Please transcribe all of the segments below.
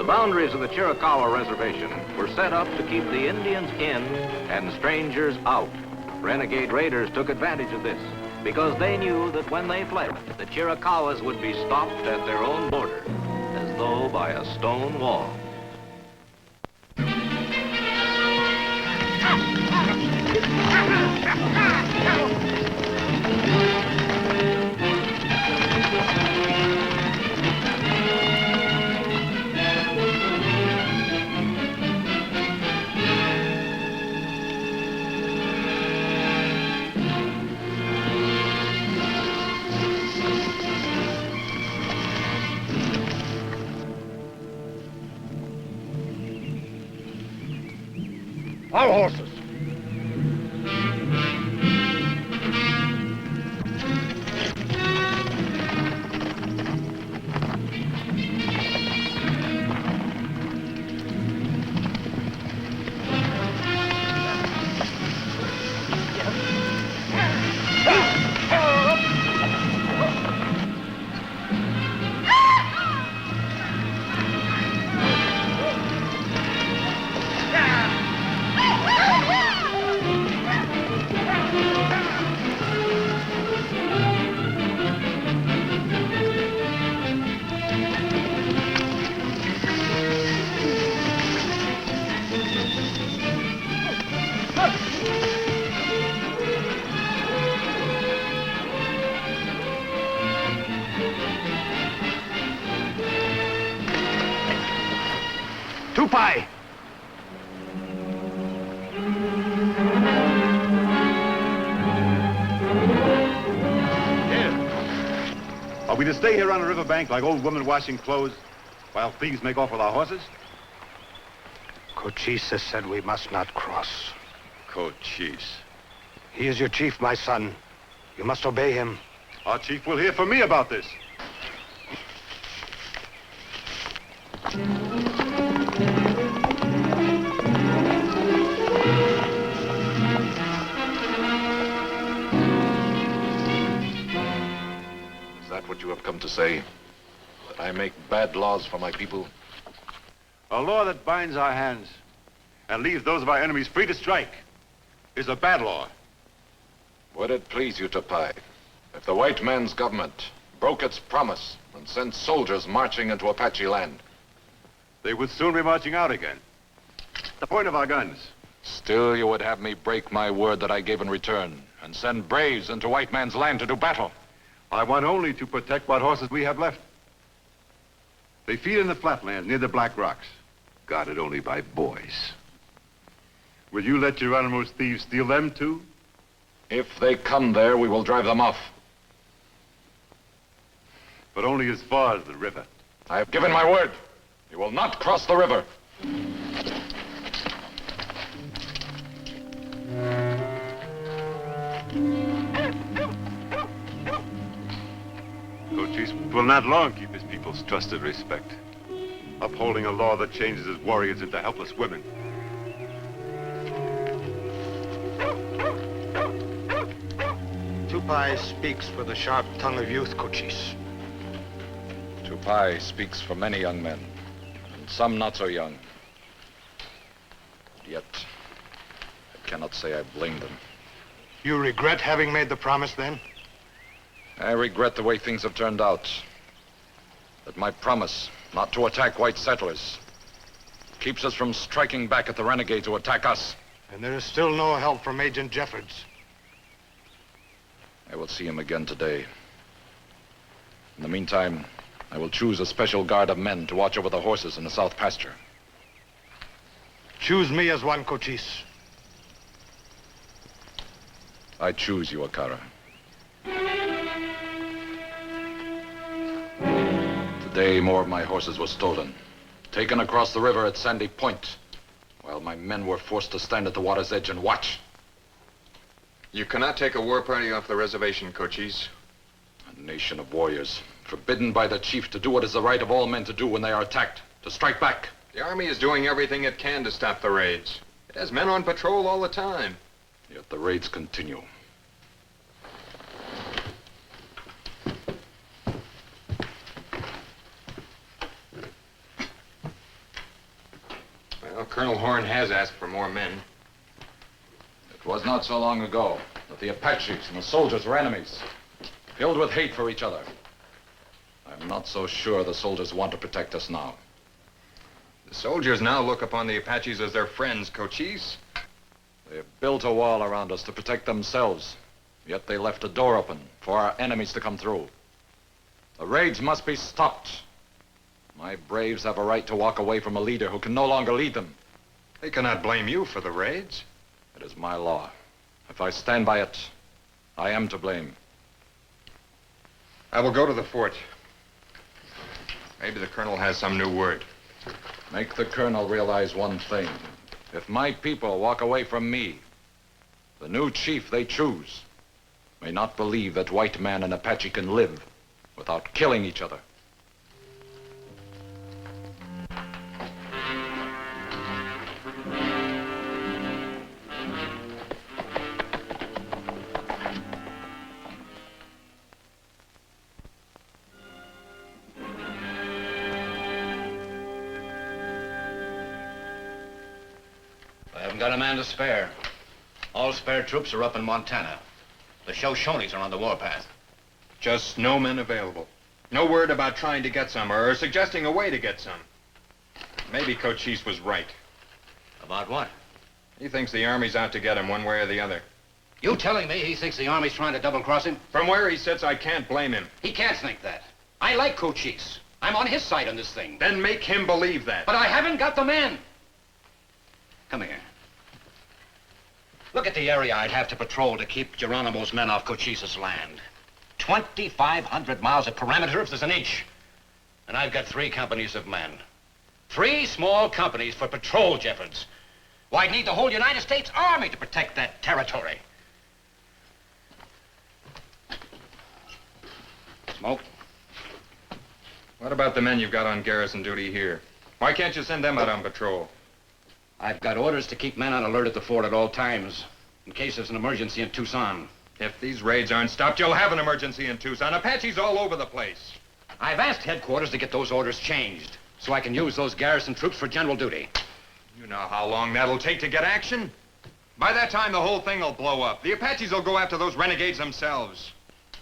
boundaries of the Chiricahua Reservation were set up to keep the Indians in and strangers out. Renegade raiders took advantage of this because they knew that when they fled, the Chiricahuas would be stopped at their own border, as though by a stone wall. Our horses. Tupai! Are we to stay here on the riverbank like old women washing clothes while thieves make off with our horses? Cochise has said we must not cross. Cochise. He is your chief, my son. You must obey him. Our chief will hear from me about this. Is that what you have come to say? That I make bad laws for my people? A law that binds our hands and leaves those of our enemies free to strike is a bad law. Would it please you, Tupai, if the white man's government broke its promise and sent soldiers marching into Apache land? They would soon be marching out again. The point of our guns. Still, you would have me break my word that I gave in return and send braves into white man's land to do battle. I want only to protect what horses we have left. They feed in the flatlands near the Black Rocks, guarded only by boys. Will you let Geronimo's thieves steal them too? If they come there, we will drive them off. But only as far as the river. I have given my word. You will not cross the river. Cochise will not long keep his people's trusted respect, upholding a law that changes his warriors into helpless women. Tupai speaks for the sharp tongue of youth, Cochise. Tupai speaks for many young men, and some not so young. Yet, I cannot say I blame them. You regret having made the promise, then? I regret the way things have turned out. That my promise not to attack white settlers keeps us from striking back at the renegades who attack us. And there is still no help from Agent Jeffords. I will see him again today. In the meantime, I will choose a special guard of men to watch over the horses in the south pasture. Choose me as one, Cochise. I choose you, Akara. Today, more of my horses were stolen, taken across the river at Sandy Point, while my men were forced to stand at the water's edge and watch. You cannot take a war party off the reservation, Cochise. A nation of warriors, forbidden by the chief to do what is the right of all men to do when they are attacked, to strike back. The army is doing everything it can to stop the raids. It has men on patrol all the time. Yet the raids continue. Colonel Horn has asked for more men. It was not so long ago that the Apaches and the soldiers were enemies, filled with hate for each other. I'm not so sure the soldiers want to protect us now. The soldiers now look upon the Apaches as their friends, Cochise. They have built a wall around us to protect themselves, yet they left a door open for our enemies to come through. The raids must be stopped. My braves have a right to walk away from a leader who can no longer lead them. They cannot blame you for the raids. It is my law. If I stand by it, I am to blame. I will go to the fort. Maybe the colonel has some new word. Make the colonel realize one thing. If my people walk away from me, the new chief they choose may not believe that white man and Apache can live without killing each other. I haven't got a man to spare. All spare troops are up in Montana. The Shoshones are on the warpath. Just no men available. No word about trying to get some or suggesting a way to get some. Maybe Cochise was right. About what? He thinks the Army's out to get him one way or the other. You telling me he thinks the Army's trying to double-cross him? From where he sits, I can't blame him. He can't think that. I like Cochise. I'm on his side on this thing. Then make him believe that. But I haven't got the men. Come here. Look at the area I'd have to patrol to keep Geronimo's men off Cochise's land. 2,500 miles of perimeter if there's an inch. And I've got 3 companies of men. 3 small companies for patrol, Jeffords. Why, I'd need the whole United States Army to protect that territory. Smoke? What about the men you've got on garrison duty here? Why can't you send them out on patrol? I've got orders to keep men on alert at the fort at all times, in case there's an emergency in Tucson. If these raids aren't stopped, you'll have an emergency in Tucson. Apaches all over the place. I've asked headquarters to get those orders changed, so I can use those garrison troops for general duty. You know how long that'll take to get action? By that time, the whole thing will blow up. The Apaches will go after those renegades themselves.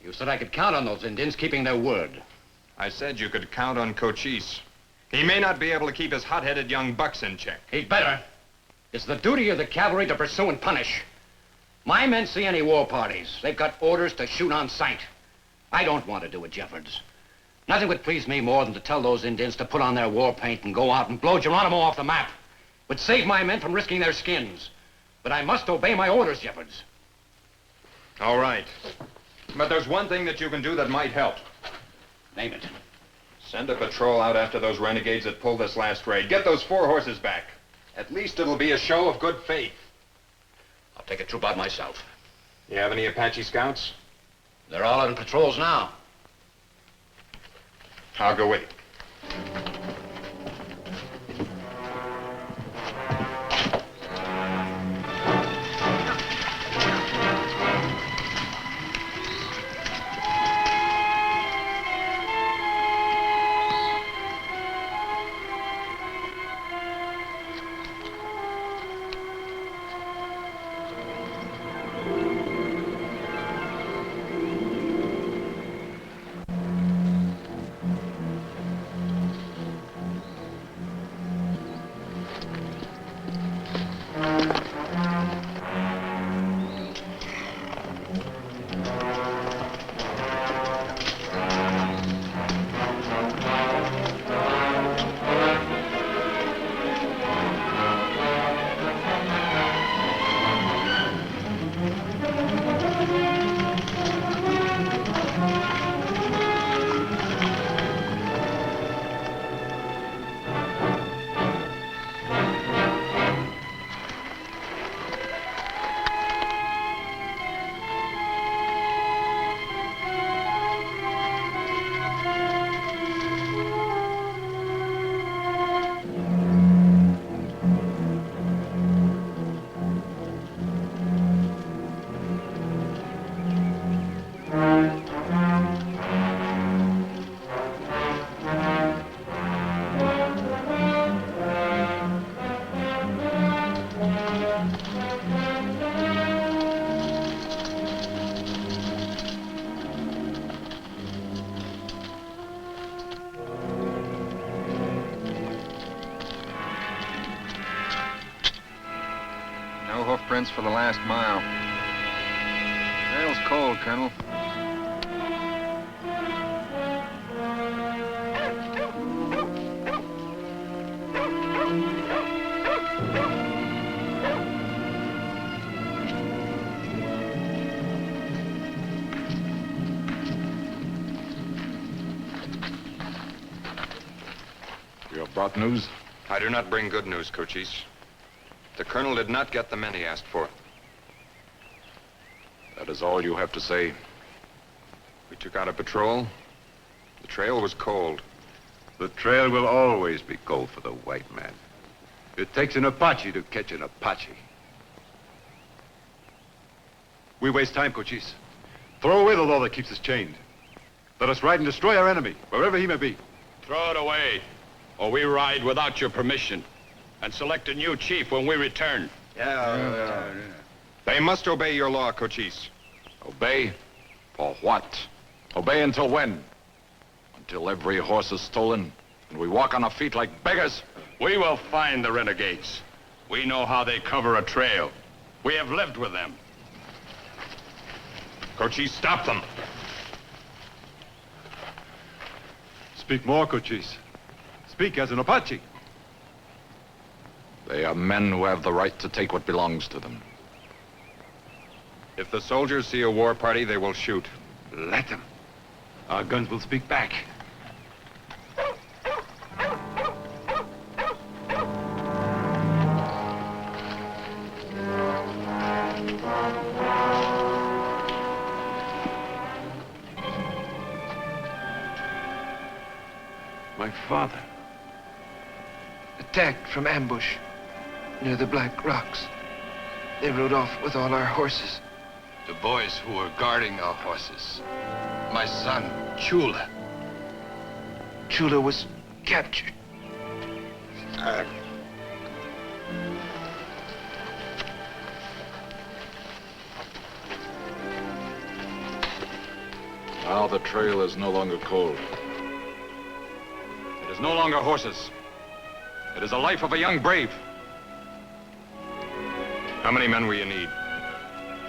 You said I could count on those Indians keeping their word. I said you could count on Cochise. He may not be able to keep his hot-headed young bucks in check. He'd better. It's the duty of the cavalry to pursue and punish. My men see any war parties. They've got orders to shoot on sight. I don't want to do it, Jeffords. Nothing would please me more than to tell those Indians to put on their war paint and go out and blow Geronimo off the map. Would save my men from risking their skins. But I must obey my orders, Jeffords. All right. But there's one thing that you can do that might help. Name it. Send a patrol out after those renegades that pulled this last raid. Get those 4 horses back. At least it'll be a show of good faith. I'll take a troop out myself. You have any Apache scouts? They're all on patrols now. I'll go with you. footprints for the last mile. Trail's cold, Colonel. You have brought news? I do not bring good news, Cochise. The colonel did not get the men he asked for. That is all you have to say. We took out a patrol. The trail was cold. The trail will always be cold for the white man. It takes an Apache to catch an Apache. We waste time, Cochise. Throw away the law that keeps us chained. Let us ride and destroy our enemy, wherever he may be. Throw it away, or we ride without your permission and select a new chief when we return. They must obey your law, Cochise. Obey? For what? Obey until when? Until every horse is stolen and we walk on our feet like beggars? We will find the renegades. We know how they cover a trail. We have lived with them. Cochise, stop them. Speak more, Cochise. Speak as an Apache. They are men who have the right to take what belongs to them. If the soldiers see a war party, they will shoot. Let them. Our guns will speak back. My father. Attacked from ambush near the Black Rocks. They rode off with all our horses. The boys who were guarding our horses. My son, Chula. Chula was captured. Now the trail is no longer cold. It is no longer horses. It is the life of a young brave. How many men will you need?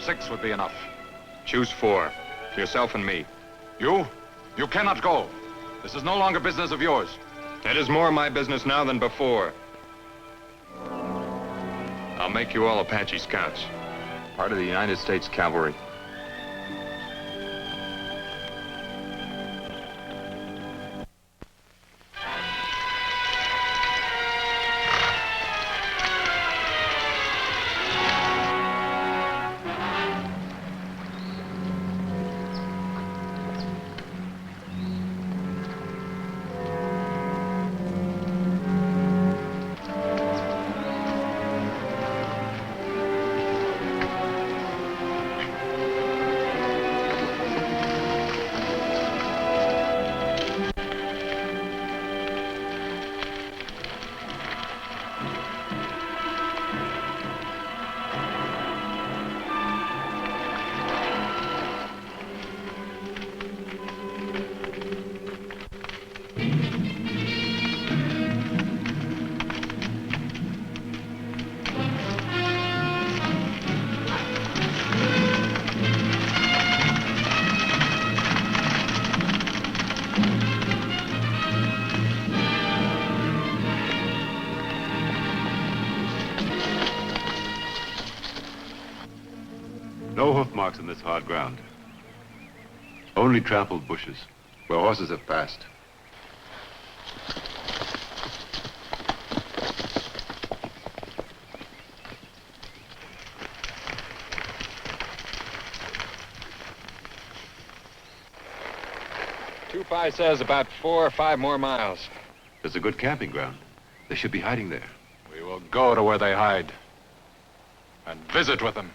6 would be enough. Choose 4. Yourself and me. You? You cannot go. This is no longer business of yours. It is more my business now than before. I'll make you all Apache scouts. Part of the United States Cavalry. No hoof marks on this hard ground. Only trampled bushes where horses have passed. Two-Five says about 4 or 5 more miles. It's a good camping ground. They should be hiding there. We will go to where they hide and visit with them.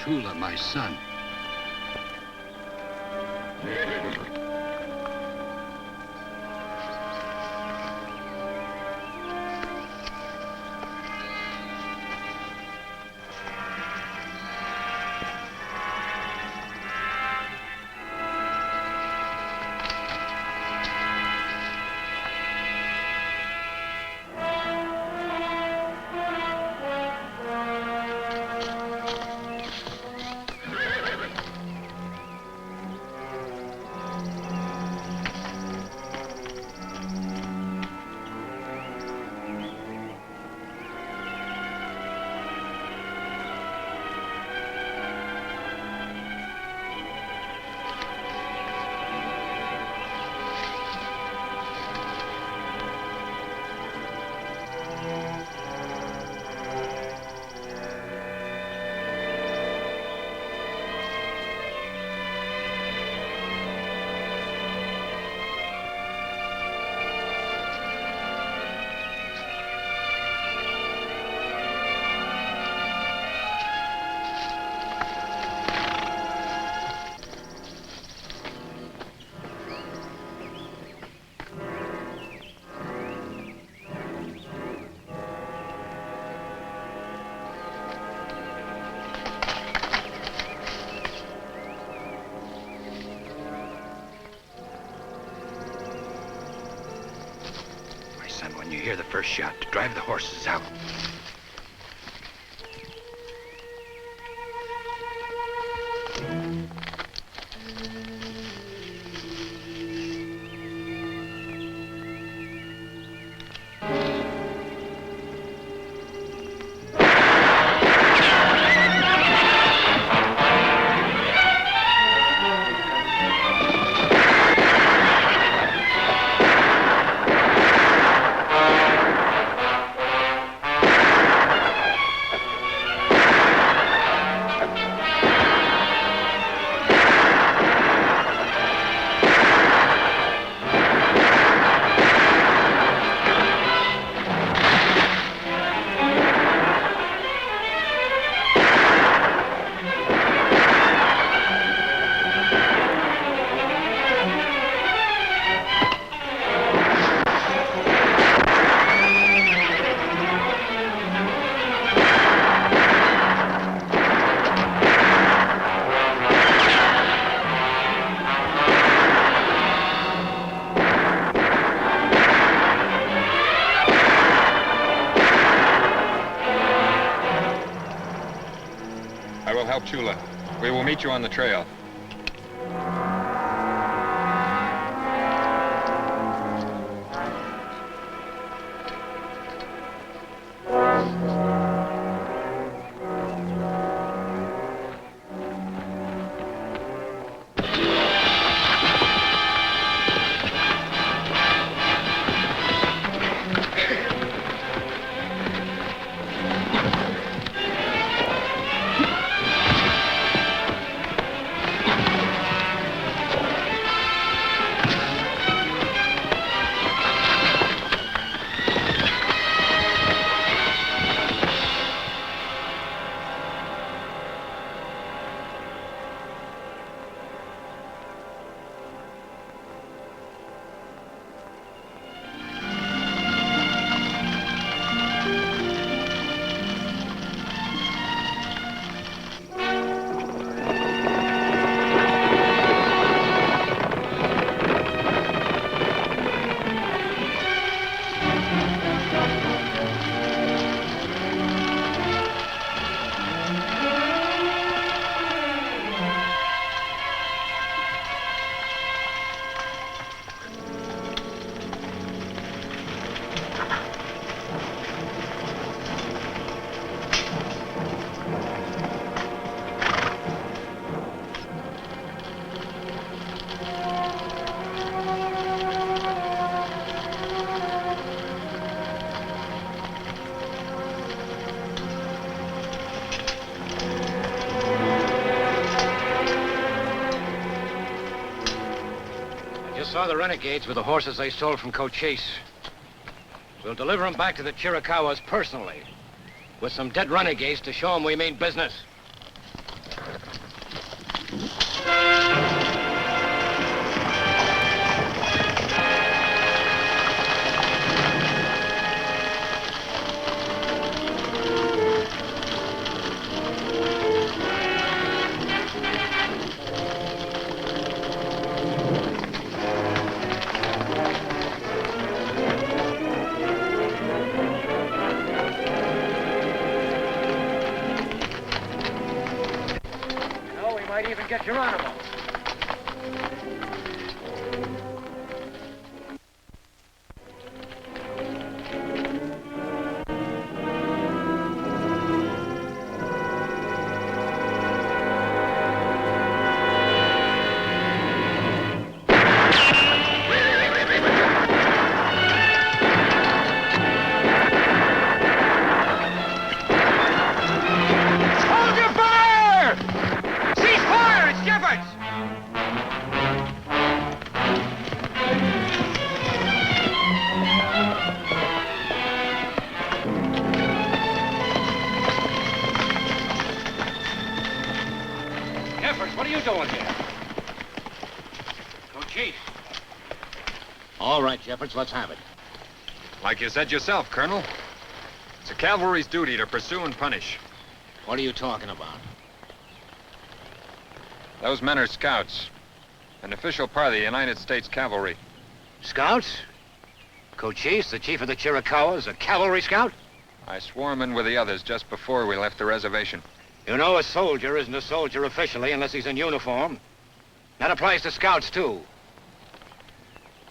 Chula, my son. When you hear the first shot, drive the horses out. I will help Chula. We will meet you on the trail. Saw the Renegades with the horses they stole from Cochise. We'll deliver them back to the Chiricahuas personally, with some dead renegades to show them we mean business. Geronimo. Hold your fire! Cease fire! It's Jeffords! Jeffords, what are you doing here? Chief. All right, Jeffords, let's have it. Like you said yourself, Colonel. It's a cavalry's duty to pursue and punish. What are you talking about? Those men are scouts. An official part of the United States Cavalry. Scouts? Cochise, the chief of the Chiricahuas, a cavalry scout? I swore him in with the others just before we left the reservation. You know, a soldier isn't a soldier officially unless he's in uniform. That applies to scouts, too.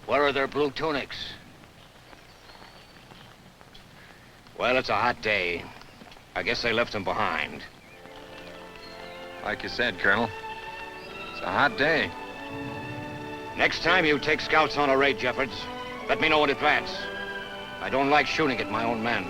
Where are their blue tunics? Well, it's a hot day. I guess they left them behind. Like you said, Colonel. It's a hot day. Next time you take scouts on a raid, Jeffords, let me know in advance. I don't like shooting at my own men.